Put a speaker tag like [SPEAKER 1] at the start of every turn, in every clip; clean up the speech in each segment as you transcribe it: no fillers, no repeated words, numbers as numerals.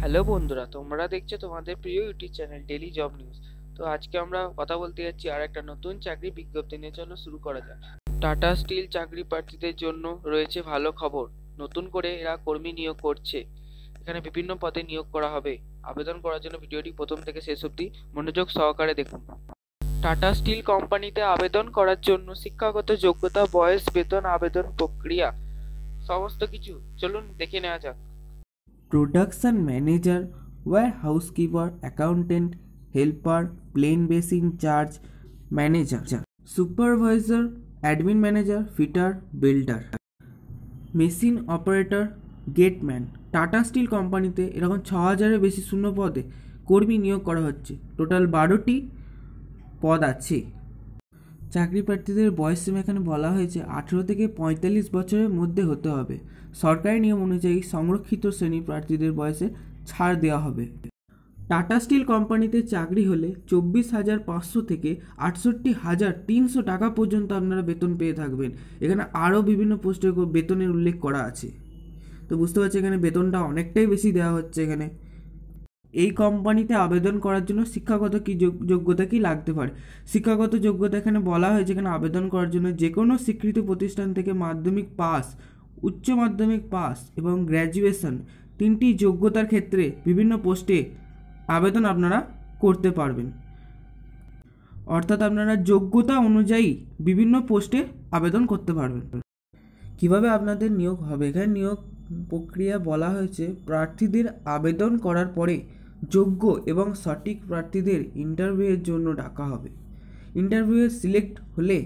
[SPEAKER 1] Hello বন্ধুরা, তোমরা দেখছো তোমাদের প্রিয় YouTube channel daily job news. তো আজকে আমরা কথা বলতে যাচ্ছি আর একটা নতুন চাকরি বিজ্ঞপ্তি নিয়ে। চলো শুরু করা যাক। টাটা স্টিল চাকরি প্রার্থীদের জন্য রয়েছে ভালো খবর। নতুন করে এরা কর্মী নিয়োগ করছে। এখানে বিভিন্ন পদে নিয়োগ করা হবে। আবেদন করার জন্য ভিডিওটি প্রথম থেকে শেষ অবধি মনোযোগ সহকারে দেখুন। টাটা স্টিল কোম্পানিতে আবেদন করার জন্য শিক্ষাগত যোগ্যতা, বয়স, বেতন, আবেদন প্রক্রিয়া সমস্ত কিছু চলুন দেখে নেওয়া যাক।
[SPEAKER 2] Production manager, warehouse-keeper, accountant, helper, plane basing charge manager, supervisor, admin manager, fitter, builder, machine operator, gateman। Tata steel কোম্পানিতে এরকম 6000-এর বেশি শূন্য পদে কর্মী নিয়োগ করা হচ্ছে। টোটাল 12টি পদ আছে। চাকরি প্রার্থীদের বয়স সীমা এখানে বলা হয়েছে 18 থেকে 45 বছরের মধ্যে হতে হবে। সরকারি নিয়ম অনুযায়ী সংরক্ষিত শ্রেণী প্রার্থীদের বয়সে ছাড় দেওয়া হবে। টাটা স্টিল কোম্পানিতে চাকরি হলে 24,500 থেকে 68,300 টাকা পর্যন্ত আপনারা বেতন পেয়ে থাকবেন। এখানে আরও বিভিন্ন পোস্টের বেতনের উল্লেখ করা আছে। তো বুঝতে পারছি এখানে বেতনটা অনেকটাই বেশি দেওয়া হচ্ছে। এখানে এই কোম্পানিতে আবেদন করার জন্য শিক্ষাগত যোগ্যতা কি লাগতে পারে। শিক্ষাগত যোগ্যতা এখানে বলা হয়েছে এখানে আবেদন করার জন্য যে কোনো স্বীকৃত প্রতিষ্ঠান থেকে মাধ্যমিক পাস, উচ্চ মাধ্যমিক পাস এবং গ্র্যাজুয়েশন তিনটি যোগ্যতার ক্ষেত্রে বিভিন্ন পোস্টে আবেদন আপনারা করতে পারবেন। অর্থাৎ আপনারা যোগ্যতা অনুযায়ী বিভিন্ন পোস্টে আবেদন করতে পারবেন। কিভাবে আপনাদের নিয়োগ হবে, এখানে নিয়োগ প্রক্রিয়া বলা হয়েছে প্রার্থীদের আবেদন করার পরে যোগ্য এবং সঠিক প্রার্থীদের ইন্টারভিউয়ের জন্য ডাকা হবে। ইন্টারভিউয়ে সিলেক্ট হলে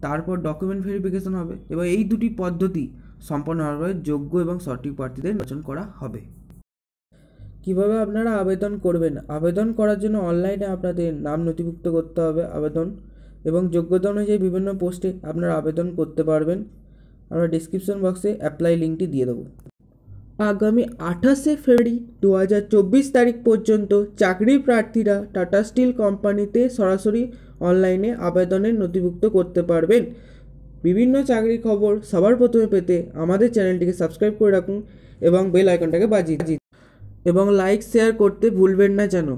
[SPEAKER 2] তারপর ডকুমেন্ট ভেরিফিকেশন হবে এবং এই দুটি পদ্ধতি সম্পন্ন হওয়ার পরে যোগ্য এবং সঠিক প্রার্থীদের নির্বাচন করা হবে। কিভাবে আপনারা আবেদন করবেন, আবেদন করার জন্য অনলাইনে আপনাদের নাম নথিভুক্ত করতে হবে আবেদন এবং যোগ্যতা অনুযায়ী বিভিন্ন পোস্টে আপনারা আবেদন করতে পারবেন। আমরা ডিসক্রিপশন বক্সে অ্যাপ্লাই লিঙ্কটি দিয়ে দেবো। আগামী 28শে ফেব্রুয়ারি 2024 তারিখ পর্যন্ত চাকরি প্রার্থীরা টাটা স্টিল কোম্পানিতে সরাসরি অনলাইনে আবেদনের নথিভুক্ত করতে পারবেন। বিভিন্ন চাকরির খবর সবার প্রথমে পেতে আমাদের চ্যানেলটিকে সাবস্ক্রাইব করে রাখুন এবং বেল আইকনটাকে বাজিয়ে দিন এবং লাইক শেয়ার করতে ভুলবেন না যেন।